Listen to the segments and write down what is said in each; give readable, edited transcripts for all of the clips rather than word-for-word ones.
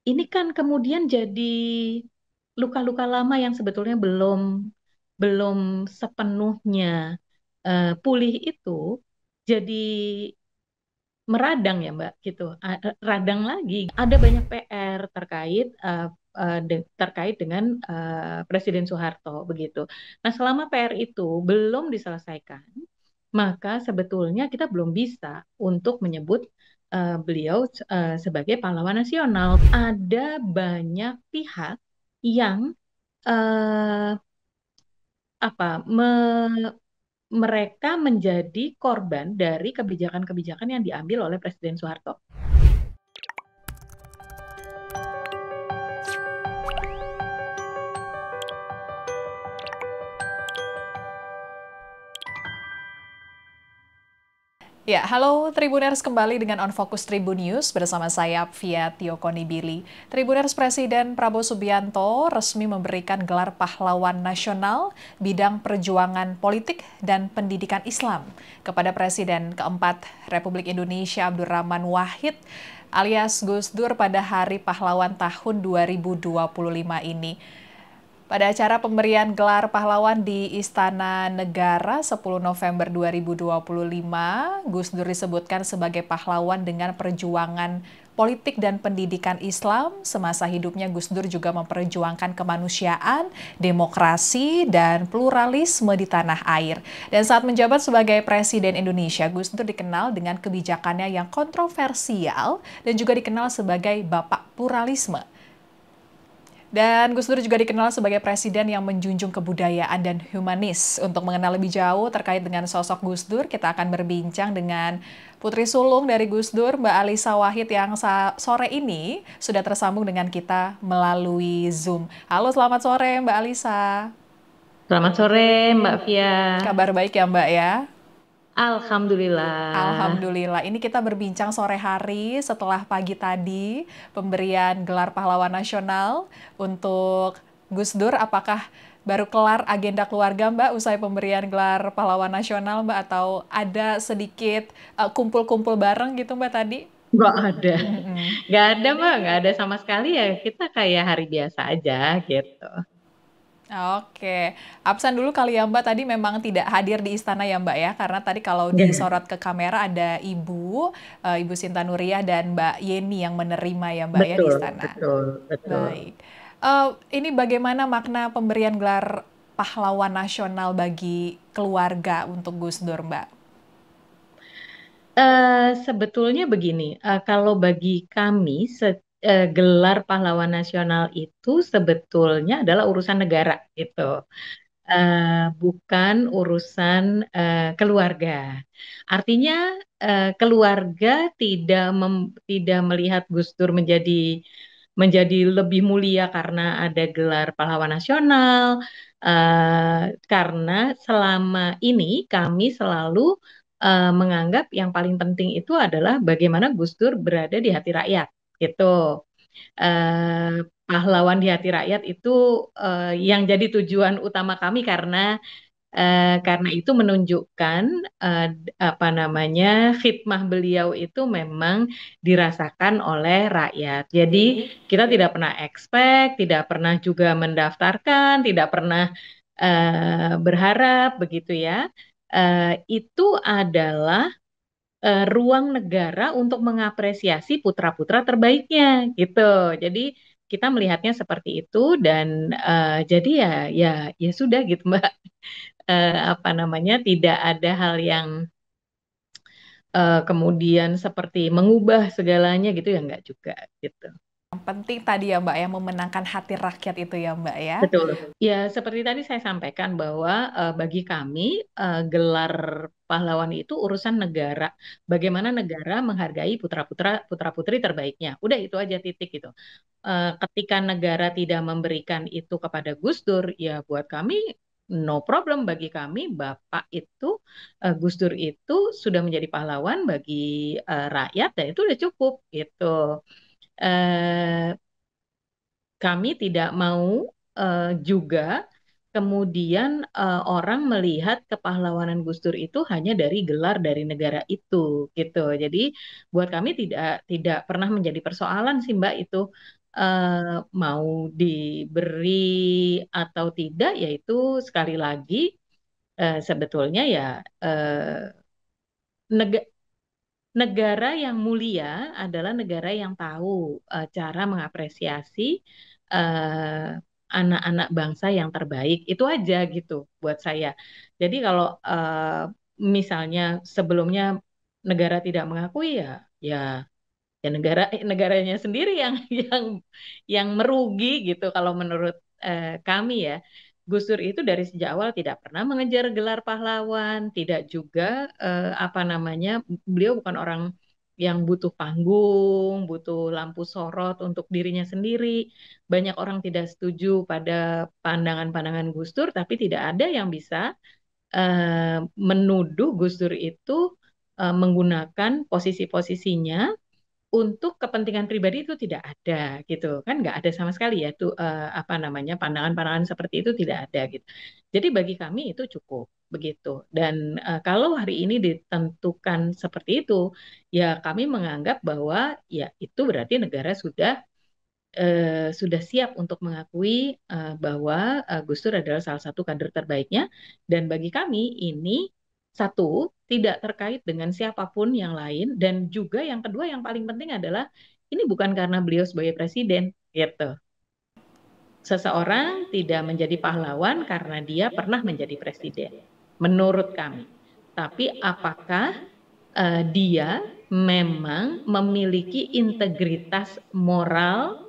ini kan kemudian jadi luka-luka lama yang sebetulnya belum belum sepenuhnya pulih itu jadi meradang ya Mbak gitu. Radang lagi. Ada banyak PR terkait terkait dengan Presiden Soeharto begitu. Nah, selama PR itu belum diselesaikan, maka sebetulnya kita belum bisa untuk menyebut beliau sebagai pahlawan nasional. Ada banyak pihak yang eh, apa mereka menjadi korban dari kebijakan-kebijakan yang diambil oleh Presiden Soeharto. Ya, halo Tribuners, kembali dengan On Focus Tribun News bersama saya Via Bili. Tribuners, Presiden Prabowo Subianto resmi memberikan gelar pahlawan nasional bidang perjuangan politik dan pendidikan Islam kepada Presiden keempat Republik Indonesia Abdurrahman Wahid alias Gus Dur pada Hari Pahlawan tahun 2025 ini. Pada acara pemberian gelar pahlawan di Istana Negara 10 November 2025, Gus Dur disebutkan sebagai pahlawan dengan perjuangan politik dan pendidikan Islam. Semasa hidupnya Gus Dur juga memperjuangkan kemanusiaan, demokrasi, dan pluralisme di tanah air. Dan saat menjabat sebagai Presiden Indonesia, Gus Dur dikenal dengan kebijakannya yang kontroversial dan juga dikenal sebagai Bapak Pluralisme. Dan Gus Dur juga dikenal sebagai presiden yang menjunjung kebudayaan dan humanis. Untuk mengenal lebih jauh terkait dengan sosok Gus Dur, kita akan berbincang dengan Putri Sulung dari Gus Dur, Mbak Alisa Wahid, yang sore ini sudah tersambung dengan kita melalui Zoom. Halo, selamat sore Mbak Alisa. Selamat sore, Mbak Via. Kabar baik ya Mbak ya? Alhamdulillah. Alhamdulillah, ini kita berbincang sore hari setelah pagi tadi pemberian gelar pahlawan nasional untuk Gus Dur. Apakah baru kelar agenda keluarga Mbak usai pemberian gelar pahlawan nasional Mbak, atau ada sedikit kumpul-kumpul bareng gitu Mbak tadi? Nggak ada. Mm-mm. Nggak ada, Mbak. Nggak ada sama sekali ya. Kita kayak hari biasa aja gitu. Oke, absen dulu kali ya Mbak, tadi memang tidak hadir di istana ya Mbak ya, karena tadi kalau Nggak. disorot ke kamera ada Ibu Sinta Nuriyah dan Mbak Yeni yang menerima ya Mbak ya di Betul, istana. betul, betul. Baik. Ini bagaimana makna pemberian gelar pahlawan nasional bagi keluarga untuk Gus Dur Mbak? Sebetulnya begini, kalau bagi kami, gelar pahlawan nasional itu sebetulnya adalah urusan negara gitu. Bukan urusan keluarga. Artinya keluarga tidak melihat Gus Dur menjadi lebih mulia karena ada gelar pahlawan nasional. Karena selama ini kami selalu menganggap yang paling penting itu adalah bagaimana Gus Dur berada di hati rakyat gitu. Pahlawan di hati rakyat itu yang jadi tujuan utama kami karena itu menunjukkan apa namanya khidmah beliau itu memang dirasakan oleh rakyat. Jadi kita tidak pernah expect, tidak pernah juga mendaftarkan, tidak pernah berharap begitu ya. Itu adalah ruang negara untuk mengapresiasi putra-putra terbaiknya gitu. Jadi kita melihatnya seperti itu dan jadi ya ya sudah gitu Mbak. Apa namanya tidak ada hal yang kemudian seperti mengubah segalanya gitu ya enggak juga gitu. Yang penting tadi ya Mbak ya, memenangkan hati rakyat itu ya Mbak ya. Betul. Ya, seperti tadi saya sampaikan bahwa bagi kami gelar pahlawan itu urusan negara. Bagaimana negara menghargai putra-putri terbaiknya. Udah itu aja titik gitu. Ketika negara tidak memberikan itu kepada Gus Dur, ya buat kami no problem bagi kami Bapak itu Gus Dur itu sudah menjadi pahlawan bagi rakyat dan itu udah cukup gitu. Eh, Kami tidak mau juga kemudian orang melihat kepahlawanan Gus Dur itu hanya dari gelar dari negara itu gitu. Jadi buat kami tidak pernah menjadi persoalan sih Mbak itu. mau diberi atau tidak, yaitu sekali lagi sebetulnya ya eh, nega- negara yang mulia adalah negara yang tahu cara mengapresiasi eh, anak-anak bangsa yang terbaik. Itu aja gitu buat saya. Jadi kalau misalnya sebelumnya negara tidak mengakui ya, ya ya negaranya sendiri yang yang merugi gitu kalau menurut kami ya. Gus Dur itu dari sejak awal tidak pernah mengejar gelar pahlawan, tidak juga apa namanya, beliau bukan orang yang butuh panggung, butuh lampu sorot untuk dirinya sendiri. Banyak orang tidak setuju pada pandangan-pandangan Gus Dur, tapi tidak ada yang bisa menuduh Gus Dur itu menggunakan posisi-posisinya untuk kepentingan pribadi itu tidak ada gitu kan, nggak ada sama sekali ya itu apa namanya, pandangan-pandangan seperti itu tidak ada gitu. Jadi bagi kami itu cukup begitu, dan kalau hari ini ditentukan seperti itu ya kami menganggap bahwa ya itu berarti negara sudah siap untuk mengakui bahwa Gus Dur adalah salah satu kader terbaiknya, dan bagi kami ini satu tidak terkait dengan siapapun yang lain, dan juga yang kedua yang paling penting adalah ini bukan karena beliau sebagai presiden gitu. Seseorang tidak menjadi pahlawan karena dia pernah menjadi presiden, menurut kami. Tapi apakah dia memang memiliki integritas moral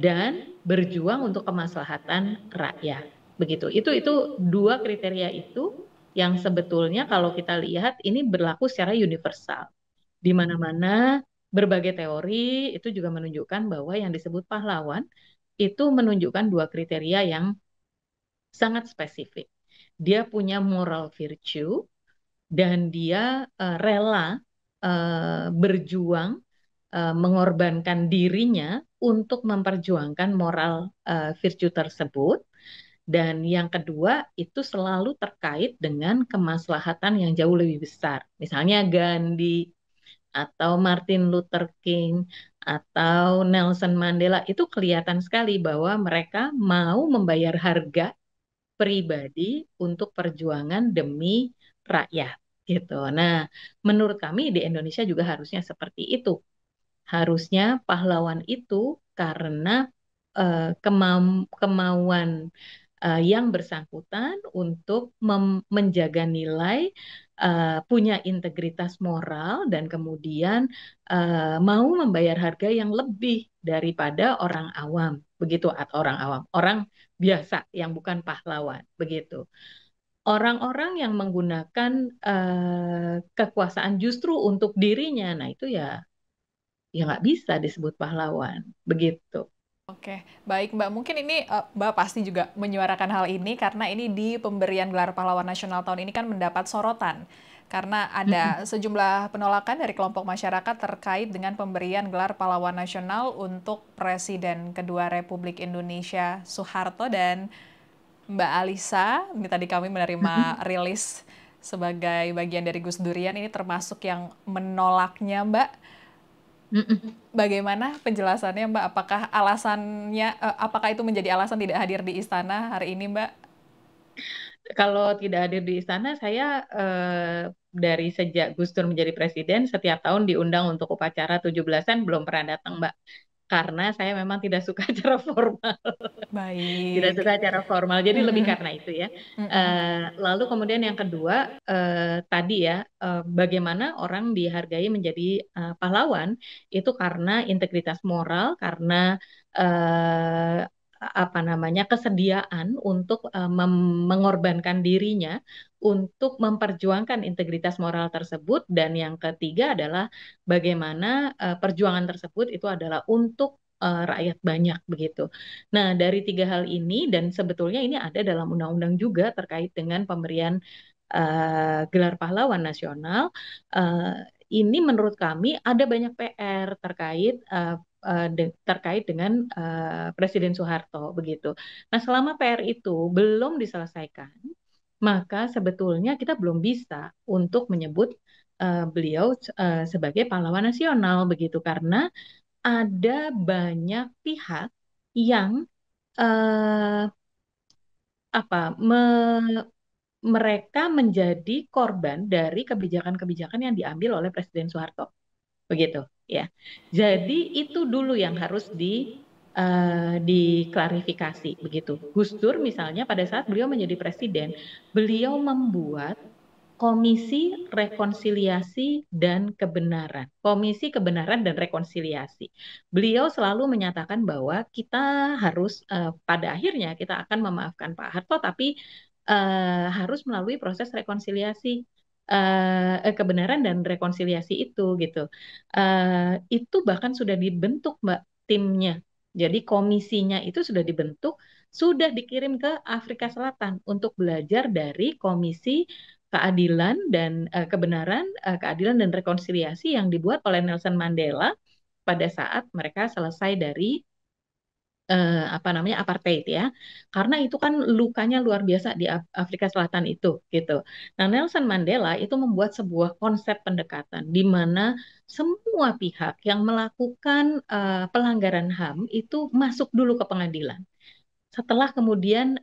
dan berjuang untuk kemaslahatan rakyat. Begitu. Itu dua kriteria itu yang sebetulnya kalau kita lihat ini berlaku secara universal. Di mana-mana berbagai teori itu juga menunjukkan bahwa yang disebut pahlawan itu menunjukkan dua kriteria yang sangat spesifik. Dia punya moral virtue dan dia rela berjuang mengorbankan dirinya untuk memperjuangkan moral virtue tersebut. Dan yang kedua itu selalu terkait dengan kemaslahatan yang jauh lebih besar. Misalnya Gandhi atau Martin Luther King atau Nelson Mandela itu kelihatan sekali bahwa mereka mau membayar harga pribadi untuk perjuangan demi rakyat gitu. Nah, menurut kami di Indonesia juga harusnya seperti itu. Harusnya pahlawan itu karena kemauan yang bersangkutan untuk menjaga nilai, punya integritas moral, dan kemudian mau membayar harga yang lebih daripada orang awam, begitu, atau orang awam, orang biasa yang bukan pahlawan, begitu. Orang-orang yang menggunakan kekuasaan justru untuk dirinya, nah itu ya nggak bisa disebut pahlawan, begitu. Oke, baik Mbak. Mungkin ini Mbak pasti juga menyuarakan hal ini karena ini di pemberian gelar pahlawan nasional tahun ini kan mendapat sorotan. Karena Mm-mm. ada sejumlah penolakan dari kelompok masyarakat terkait dengan pemberian gelar pahlawan nasional untuk Presiden kedua Republik Indonesia Soeharto dan Mbak Alisa. Ini tadi kami Mm-mm. menerima rilis sebagai bagian dari Gus Durian ini termasuk yang menolaknya Mbak. Mm-mm. Bagaimana penjelasannya Mbak? Apakah alasannya, apakah itu menjadi alasan tidak hadir di istana hari ini Mbak? Kalau tidak hadir di istana, saya dari sejak Gus Dur menjadi presiden, setiap tahun diundang untuk upacara 17-an belum pernah datang, Mbak. Karena saya memang tidak suka acara formal. Tidak Baik. suka acara formal, jadi lebih Mm-mm. karena itu ya. Mm-mm. Lalu kemudian yang kedua, tadi ya, bagaimana orang dihargai menjadi pahlawan itu karena integritas moral, karena eh, apa namanya, kesediaan untuk mengorbankan dirinya untuk memperjuangkan integritas moral tersebut, dan yang ketiga adalah bagaimana perjuangan tersebut itu adalah untuk rakyat banyak, begitu. Nah, dari tiga hal ini, dan sebetulnya ini ada dalam undang-undang juga terkait dengan pemberian gelar pahlawan nasional, ini menurut kami ada banyak PR terkait dengan Presiden Soeharto, begitu. Nah, selama PR itu belum diselesaikan, maka sebetulnya kita belum bisa untuk menyebut beliau sebagai pahlawan nasional, begitu, karena ada banyak pihak yang eh, mereka menjadi korban dari kebijakan-kebijakan yang diambil oleh Presiden Soeharto, begitu ya. Jadi itu dulu yang harus diklarifikasi, begitu. Gus Dur misalnya pada saat beliau menjadi presiden, beliau membuat Komisi Rekonsiliasi dan Kebenaran. Komisi Kebenaran dan Rekonsiliasi. Beliau selalu menyatakan bahwa kita harus pada akhirnya kita akan memaafkan Pak Harto, tapi harus melalui proses rekonsiliasi, kebenaran dan rekonsiliasi itu gitu. Itu bahkan sudah dibentuk Mbak timnya. Jadi komisinya itu sudah dibentuk, sudah dikirim ke Afrika Selatan untuk belajar dari Komisi Keadilan dan Kebenaran, Keadilan dan Rekonsiliasi yang dibuat oleh Nelson Mandela pada saat mereka selesai dari apartheid ya, karena itu kan lukanya luar biasa di Afrika Selatan itu gitu. Nah, Nelson Mandela itu membuat sebuah konsep pendekatan di mana semua pihak yang melakukan pelanggaran HAM itu masuk dulu ke pengadilan. Setelah kemudian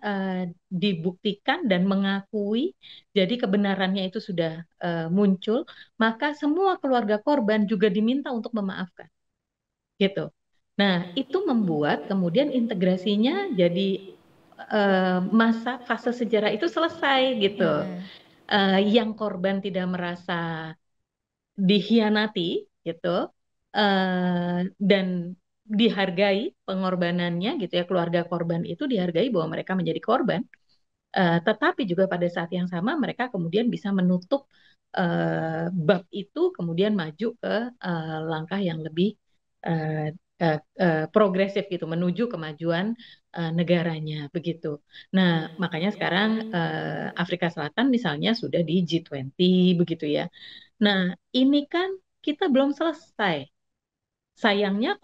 dibuktikan dan mengakui, jadi kebenarannya itu sudah muncul, maka semua keluarga korban juga diminta untuk memaafkan gitu. Nah, itu membuat kemudian integrasinya jadi masa fase sejarah itu selesai gitu. Yang korban tidak merasa dikhianati gitu, dan dihargai pengorbanannya gitu ya, keluarga korban itu dihargai bahwa mereka menjadi korban. Tetapi juga pada saat yang sama mereka kemudian bisa menutup bab itu, kemudian maju ke langkah yang lebih uh, progresif gitu, menuju kemajuan negaranya begitu. Nah, makanya sekarang Afrika Selatan misalnya sudah di G20 begitu ya. Nah, ini kan kita belum selesai. Sayangnya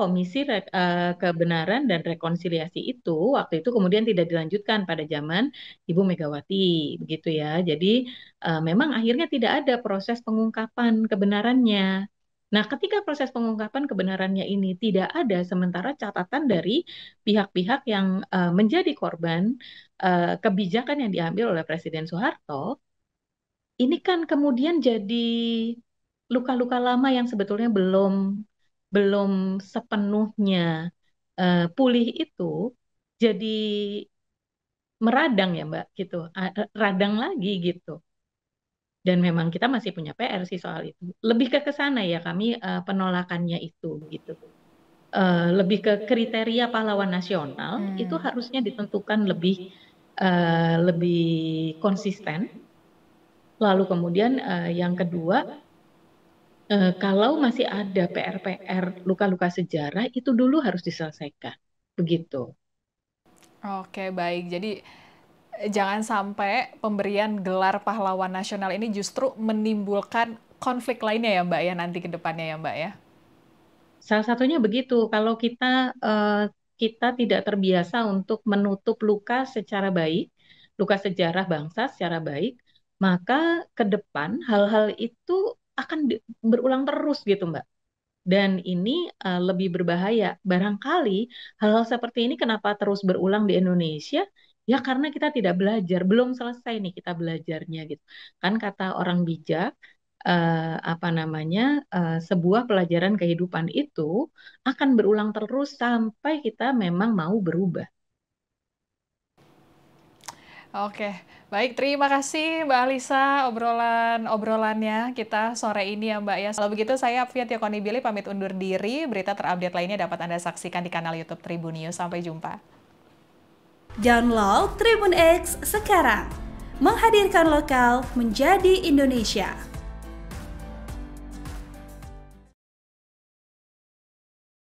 Kebenaran dan Rekonsiliasi itu waktu itu kemudian tidak dilanjutkan pada zaman Ibu Megawati, begitu ya. Jadi memang akhirnya tidak ada proses pengungkapan kebenarannya. Nah, ketika proses pengungkapan kebenarannya ini tidak ada, sementara catatan dari pihak-pihak yang menjadi korban kebijakan yang diambil oleh Presiden Soeharto, ini kan kemudian jadi luka-luka lama yang sebetulnya belum belum sepenuhnya pulih itu jadi meradang ya Mbak gitu, radang lagi gitu. Dan memang kita masih punya PR sih soal itu. Lebih ke sana ya kami penolakannya itu gitu. Lebih ke kriteria pahlawan nasional itu harusnya ditentukan lebih konsisten. Lalu kemudian yang kedua, kalau masih ada PR-PR luka-luka sejarah itu dulu harus diselesaikan. Begitu. Oke, baik. Jadi jangan sampai pemberian gelar pahlawan nasional ini justru menimbulkan konflik lainnya ya Mbak ya nanti ke depannya ya Mbak ya. Salah satunya begitu, kalau kita tidak terbiasa untuk menutup luka secara baik, luka sejarah bangsa secara baik, maka ke depan hal-hal itu akan berulang terus gitu, Mbak. Dan ini lebih berbahaya. Barangkali hal-hal seperti ini kenapa terus berulang di Indonesia? Ya karena kita tidak belajar, belum selesai nih kita belajarnya gitu. Kan kata orang bijak, sebuah pelajaran kehidupan itu akan berulang terus sampai kita memang mau berubah. Oke, baik. Terima kasih Mbak Alisa obrolannya kita sore ini ya Mbak ya. Kalau begitu saya Apvia Tiokoni pamit undur diri. Berita terupdate lainnya dapat Anda saksikan di kanal YouTube Tribun News. Sampai jumpa. Download Tribun X sekarang. Menghadirkan lokal menjadi Indonesia.